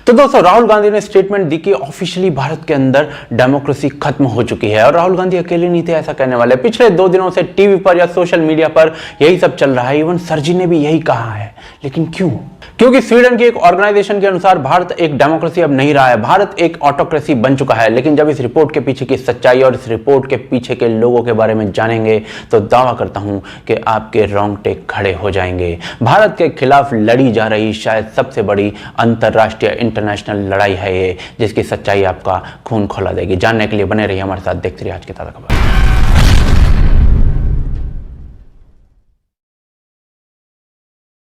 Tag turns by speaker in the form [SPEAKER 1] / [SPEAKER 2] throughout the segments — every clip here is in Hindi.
[SPEAKER 1] तो दोस्तों राहुल गांधी ने स्टेटमेंट दी कि ऑफिशियली भारत के अंदर डेमोक्रेसी खत्म हो चुकी है। और राहुल गांधी अकेले नहीं थे ऐसा कहने वाले। पिछले 2 दिनों से टीवी पर या सोशल मीडिया पर यही सब चल रहा है। इवन सर जी ने भी यही कहा है। लेकिन क्यों? क्योंकि स्वीडन की एक ऑर्गेनाइजेशन के अनुसार भारत एक डेमोक्रेसी अब नहीं रहा है, भारत एक ऑटोक्रेसी बन चुका है। लेकिन जब इस रिपोर्ट के पीछे की सच्चाई और इस रिपोर्ट के पीछे के लोगों के बारे में जानेंगे तो दावा करता हूं कि आपके रोंगटे खड़े हो जाएंगे। भारत के खिलाफ लड़ी जा रही शायद सबसे बड़ी अंतरराष्ट्रीय इंटरनेशनल लड़ाई है ये, जिसकी सच्चाई आपका खून खौला देगी। जानने के लिए बने रहिए हमारे साथ, देखते रहिए आज की ताजा खबर।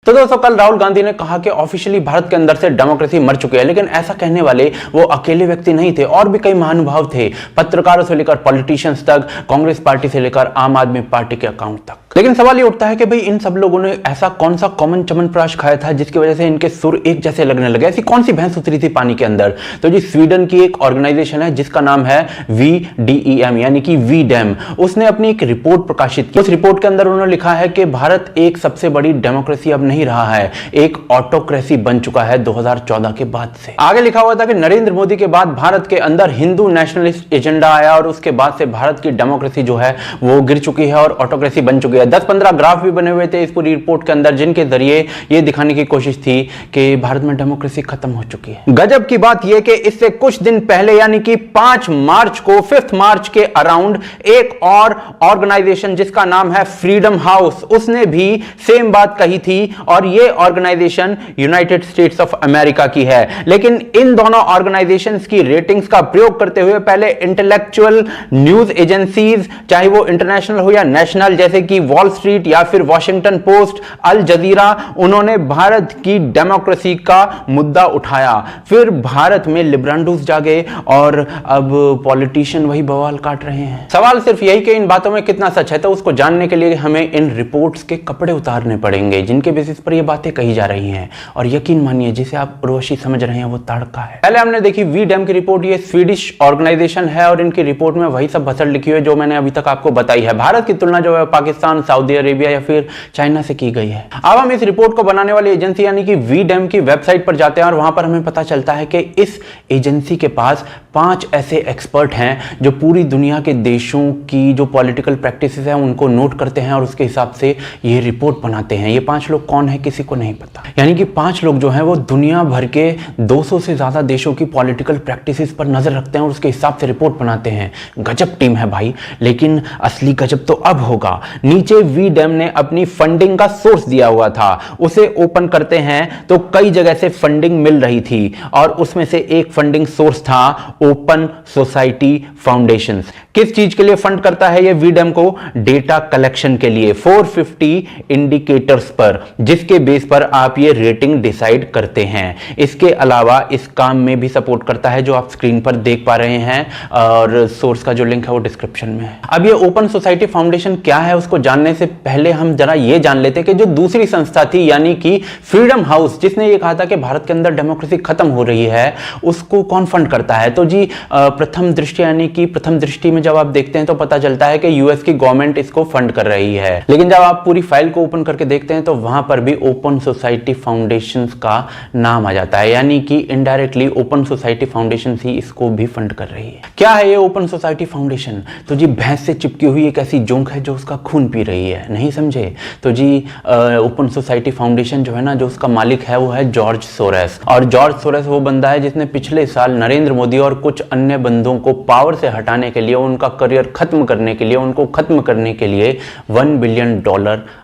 [SPEAKER 1] तो दोस्तों कल राहुल गांधी ने कहा कि ऑफिशियली भारत के अंदर से डेमोक्रेसी मर चुकी है। लेकिन ऐसा कहने वाले वो अकेले व्यक्ति नहीं थे, और भी कई महानुभाव थे, पत्रकारों से लेकर पॉलिटिशियंस तक, कांग्रेस पार्टी से लेकर आम आदमी पार्टी के अकाउंट तक। लेकिन सवाल ये उठता है कि भाई इन सब लोगों ने ऐसा कौन सा कॉमन चमनप्राश खाया था जिसकी वजह से इनके सुर एक जैसे लगने लगे? ऐसी कौन सी भैंस उतरी थी पानी के अंदर? तो जी स्वीडन की एक ऑर्गेनाइजेशन है जिसका नाम है VDEM यानी कि VDEM। उसने अपनी एक रिपोर्ट प्रकाशित की। उस रिपोर्ट के अंदर उन्होंने लिखा है कि भारत एक सबसे बड़ी डेमोक्रेसी अब नहीं रहा है, एक ऑटोक्रेसी बन चुका है 2014 के बाद से। आगे लिखा हुआ था कि नरेंद्र मोदी के बाद भारत के अंदर हिंदू नेशनलिस्ट एजेंडा आया और उसके बाद से भारत की डेमोक्रेसी जो है वो गिर चुकी है और ऑटोक्रेसी बन चुकी है। 10-15 ग्राफ भी बने हुए थे इस पूरी रिपोर्ट के अंदर जिनके जरिए ये दिखाने की कोशिश थी कि भारत में डेमोक्रेसी खत्म हो चुकी है। गजब की बात यह कि इससे कुछ दिन पहले यानी कि 5 मार्च को 5 मार्च के अराउंड एक और ऑर्गेनाइजेशन जिसका नाम है फ्रीडम हाउस, उसने भी सेम बात कही थी। और ये organisation United States of America की है। लेकिन इन दोनों ऑर्गेनाइजेशंस की रेटिंग्स का प्रयोग करते हुए पहले इंटेलेक्चुअल न्यूज एजेंसीज, चाहे वो इंटरनेशनल हो या नेशनल, जैसे कि वॉल स्ट्रीट या फिर वॉशिंगटन पोस्ट, अल जजीरा, उन्होंने भारत की डेमोक्रेसी का मुद्दा उठाया। फिर भारत में लिब्रांडूस जागे और अब पॉलिटिशियन वही बवाल काट रहे हैं। सवाल सिर्फ यही कि इन बातों में कितना सच है। तो उसको जानने के लिए हमें इन रिपोर्ट्स के कपड़े उतारने पड़ेंगे जिनके बेसिस पर ये बातें कही जा रही हैं। और यकीन मानिए जिसे आप उर्वशी समझ रहे हैं वो तड़का है। पहले हमने देखी VDEM की रिपोर्ट। ये स्वीडिश ऑर्गेनाइजेशन है और इनकी रिपोर्ट में वही सब भसड़ लिखी हुई है जो मैंने अभी तक आपको बताई है। भारत की तुलना जो है पाकिस्तान, सऊदी अरेबिया या फिर चाइना से की गई है। अब हम इस रिपोर्ट को बनाने वाली एजेंसी यानी कि VDEM की वेबसाइट पर जाते हैं और वहां पर हमें पता चलता है कि इस एजेंसी के पास 5 ऐसे एक्सपर्ट हैं जो पूरी दुनिया के देशों की जो पॉलिटिकल प्रैक्टिसेस हैं उनको नोट करते हैं और उसके हिसाब से ये रिपोर्ट बनाते हैं। ये 5 लोग कौन है किसी को नहीं पता। यानी कि 5 लोग जो हैं वो दुनिया भर के 200 से ज्यादा देशों की पॉलिटिकल प्रैक्टिसेस पर नजर रखते हैं और उसके हिसाब से रिपोर्ट बनाते हैं। गजब टीम है भाई। लेकिन असली गजब तो अब होगा। नीचे VDEM ने अपनी फंडिंग का सोर्स दिया हुआ था, उसे ओपन करते हैं तो कई जगह से फंडिंग मिल रही थी और उसमें से एक फंडिंग सोर्स था ओपन सोसाइटी फाउंडेशन। किस चीज के लिए फंड करता है ये VDEM को? डेटा कलेक्शन के लिए 450 इंडिकेटर्स पर, जिसके बेस पर आप ये रेटिंग डिसाइड करते हैं। इसके अलावा इस काम में भी सपोर्ट करता है जो आप स्क्रीन पर देख पा रहे हैं और सोर्स का जो लिंक है वो डिस्क्रिप्शन में है। अब ये ओपन सोसाइटी फाउंडेशन क्या है उसको जानने से पहले हम जरा ये जान लेते कि जो दूसरी संस्था थी यानी कि फ्रीडम हाउस, जिसने ये कहा था कि भारत के अंदर डेमोक्रेसी खत्म हो रही है, उसको कौन फंड करता है? तो जी प्रथम दृष्टि यानी कि प्रथम दृष्टि में जब आप देखते हैं तो पता चलता है कि यूएस की गवर्नमेंट इसको फंड कर रही है। लेकिन जब आप पूरी फाइल को ओपन करके देखते हैं तो वहां पर भी ओपन सोसाइटी फाउंडेशन का नाम आ जाता है। यानी कि इनडायरेक्टली ओपन सोसाइटी फाउंडेशन ही इसको भी फंड कर रही है। क्या है ये ओपन सोसाइटी फाउंडेशन? तो जी भैंस से चिपकी हुई एक ऐसी जोंक है जो उसका खून पी रही है। नहीं समझे? तो जी ओपन सोसाइटी फाउंडेशन जो है ना, जो उसका मालिक है वो है जॉर्ज सोरेस। और जॉर्ज सोरेस वो बंदा है जिसने पिछले साल नरेंद्र मोदी और कुछ अन्य बंदों को पावर से हटाने के लिए, उनका करियर खत्म करने के लिए, उनको खत्म करने के लिए $1 बिलियन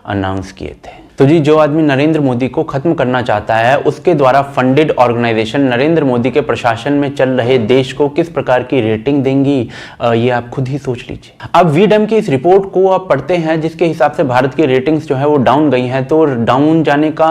[SPEAKER 1] अनाउंस किए थे। तो जी जो आदमी नरेंद्र मोदी को खत्म करना चाहता है उसके द्वारा फंडेड ऑर्गेनाइजेशन नरेंद्र मोदी के प्रशासन में चल रहे देश को किस प्रकार की रेटिंग देंगी, ये आप खुद ही सोच लीजिए। अब VDEM की इस रिपोर्ट को आप पढ़ते हैं जिसके हिसाब से भारत की रेटिंग्स जो है वो डाउन गई हैं। तो डाउन जाने का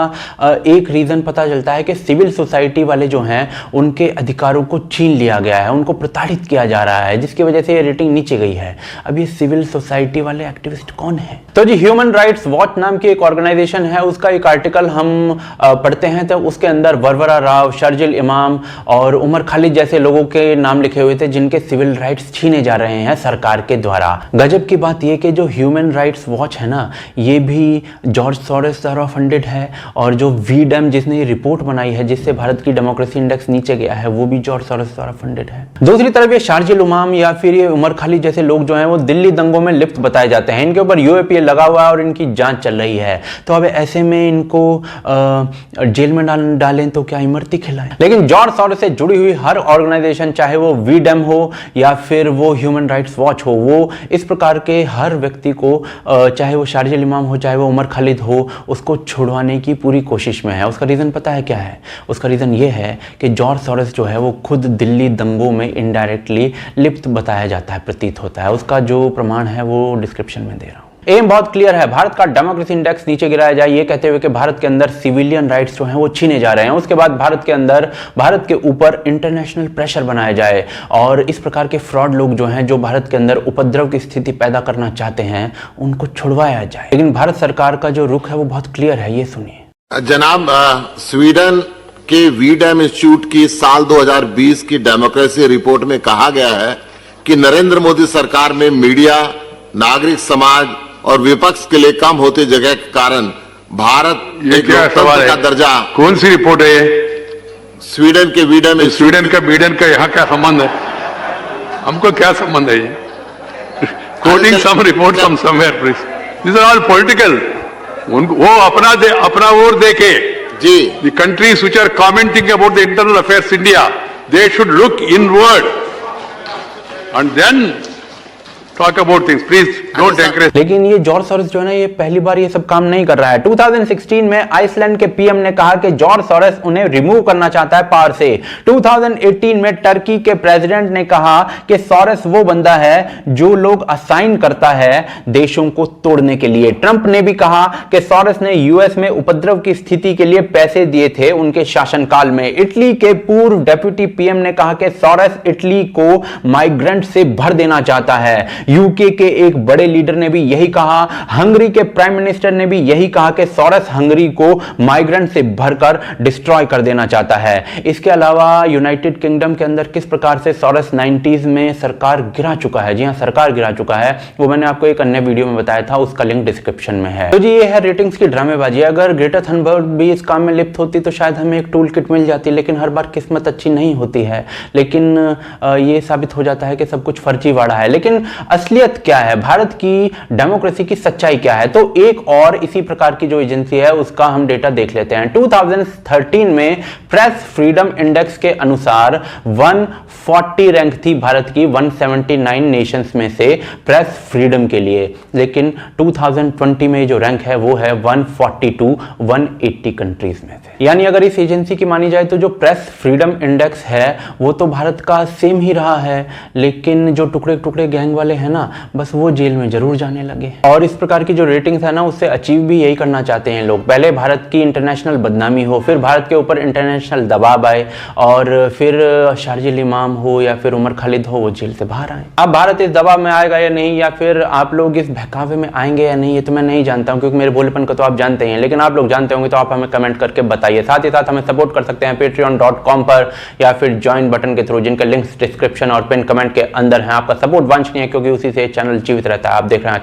[SPEAKER 1] एक रीजन पता चलता है कि सिविल सोसाइटी वाले जो हैं उनके अधिकारों को छीन लिया गया है, उनको प्रताड़ित किया जा रहा है, जिसकी वजह से ये रेटिंग नीचे गई है। अब ये सिविल सोसाइटी वाले एक्टिविस्ट कौन है? तो जी ह्यूमन राइट्स वॉच नाम की एक ऑर्गेनाइजेशन पॉलिटिशियन है उसका एक आर्टिकल हम पढ़ते हैं तो उसके अंदर वरवरा राव, शर्जिल इमाम और उमर खालिद जैसे लोगों के नाम लिखे हुए थे जिनके सिविल राइट्स छीने जा रहे हैं सरकार के द्वारा। गजब की बात यह कि जो ह्यूमन राइट्स वॉच है ना, ये भी जॉर्ज सोरोस द्वारा फंडेड है और जो वीडम जिसने रिपोर्ट बनाई है जिससे भारत की डेमोक्रेसी इंडेक्स नीचे गया है वो भी जॉर्ज सोरोस द्वारा फंडेड है। दूसरी तरफ ये शार्जिल इमाम या फिर ये उमर खालिद जैसे लोग जो हैं वो दिल्ली दंगों में लिप्त बताए जाते हैं। इनके ऊपर यूएपीए लगा हुआ है और इनकी जांच चल रही है, तो अब ऐसे में इनको जेल में डालें तो क्या इमरती खिलाएं। लेकिन जॉर्ज सोरोस से जुड़ी हुई हर ऑर्गेनाइजेशन, चाहे वो वीडम हो या फिर वो ह्यूमन राइट्स वॉच हो, वो इस प्रकार के हर व्यक्ति को, चाहे वो शार्जिल इमाम हो चाहे वो उमर खालिद हो, उसको छुड़वाने की पूरी कोशिश में है। उसका रीजन पता है क्या है? उसका रीजन ये है कि जॉर्ज सोरोस जो है वो खुद दिल्ली दंगों में इनडायरेक्टली लिप्त बताया जाता है, प्रतीत होता है। उसका जो प्रमाण है वो डिस्क्रिप्शन में दे रहा हूं। एम बहुत क्लियर है, भारत का डेमोक्रेसी इंडेक्स नीचे गिराया जाए ये कहते हुए कि भारत के अंदर सिविलियन राइट्स जो हैं वो छीने जा रहे हैं। उसके बाद भारत के अंदर, भारत के ऊपर इंटरनेशनल प्रेशर बनाया जाए और इस प्रकार के फ्रॉड लोग जो हैं, जो भारत के अंदर उपद्रव की स्थिति पैदा करना चाहते हैं, उनको छुड़वाया जाए। लेकिन भारत सरकार का जो रुख है वो बहुत क्लियर है, ये सुनिए।
[SPEAKER 2] जनाब, स्वीडन के वीडम इंस्टीट्यूट की साल 2020 की डेमोक्रेसी रिपोर्ट में कहा गया है कि नरेंद्र मोदी सरकार में मीडिया, नागरिक समाज और विपक्ष के लिए कम होती जगह के कारण भारत एक लोकतंत्र का दर्जा।
[SPEAKER 3] कौन सी रिपोर्ट है ये?
[SPEAKER 2] स्वीडन के वीडम।
[SPEAKER 3] स्वीडन का यहाँ क्या संबंध है? हमको क्या संबंध है ये? Quoting some report from somewhere please. This are all political. वो अपना ओर देखे
[SPEAKER 2] जी।
[SPEAKER 3] The countries which are commenting about the internal affairs India, they should look inward and then talk about things. Please don't encourage.
[SPEAKER 1] लेकिन ये जॉर्ज सोरोस जो है ना, ये पहली बार ये सब काम नहीं कर रहा है। 2016 में आइसलैंड के पीएम ने कहा कि जॉर्ज सोरोस उन्हें रिमूव करना चाहता है पावर से। 2018 में टर्की के प्रेसिडेंट ने कहा कि सोरोस वो बंदा है जो लोग असाइन करता है देशों को तोड़ने के लिए। ट्रंप ने भी कहा कि सोरोस ने यूएस में उपद्रव की स्थिति के लिए पैसे दिए थे उनके शासनकाल में। इटली के पूर्व डेप्यूटी पीएम ने कहा कि सोरोस इटली को माइग्रेंट से भर देना चाहता है। यूके के एक बड़े लीडर ने भी यही कहा। हंगरी के प्राइम मिनिस्टर ने भी यही कहा कि सोरोस हंगरी को माइग्रेंट से भरकर डिस्ट्रॉय कर देना चाहता है। इसके अलावा यूनाइटेड किंगडम के अंदर किस प्रकार से सोरोस 90s में सरकार गिरा चुका है, जी हां सरकार गिरा चुका है, वो मैंने आपको एक अन्य वीडियो में बताया था, उसका लिंक डिस्क्रिप्शन में है। तो जी ये है रेटिंग्स की ड्रामेबाजी। अगर ग्रेटा थनबर्ग भी इस काम में लिप्त होती तो शायद हमें एक टूल किट मिल जाती, लेकिन हर बार किस्मत अच्छी नहीं होती है। लेकिन ये साबित हो जाता है कि सब कुछ फर्जीवाड़ा है। लेकिन असलियत क्या है, भारत की डेमोक्रेसी की सच्चाई क्या है, तो एक और इसी प्रकार की जो एजेंसी है उसका हम डेटा देख लेते हैं। 2013 में प्रेस फ्रीडम इंडेक्स के अनुसार 140 रैंक थी भारत की 179 नेशंस में से प्रेस फ्रीडम के लिए। लेकिन 2020 में जो रैंक है वो है 142 180 कंट्रीज में से। यानी अगर इस एजेंसी की मानी जाए तो जो प्रेस फ्रीडम इंडेक्स है वो तो भारत का सेम ही रहा है, लेकिन जो टुकड़े टुकड़े गैंग वाले हैं ना, बस वो जेल में जरूर जाने लगे। और इस प्रकार की जो रेटिंग्स है ना, उससे अचीव भी यही करना चाहते हैं लोग। पहले भारत की इंटरनेशनल बदनामी हो, फिर भारत के ऊपर इंटरनेशनल दबाव आए और फिर शार्जिल इमाम हो या फिर उमर खालिद हो, वो जेल से बाहर आए। अब भारत इस दबाव में आएगा या नहीं, या फिर आप लोग इस बहकावे में आएंगे या नहीं, ये तो मैं नहीं जानता हूं, क्योंकि मेरे भोलेपन को तो आप जानते हैं। लेकिन आप लोग जानते होंगे तो आप हमें कमेंट करके बताइए। साथ ही साथ हमें सपोर्ट कर सकते हैं patreon.com पर या फिर ज्वाइन बटन के थ्रू, जिनके लिंक्स डिस्क्रिप्शन और पिन कमेंट के अंदर हैं। आपका सपोर्ट वांछनीय है क्योंकि उसी से चैनल जीवित रहता है। आप देख रहे हैं आज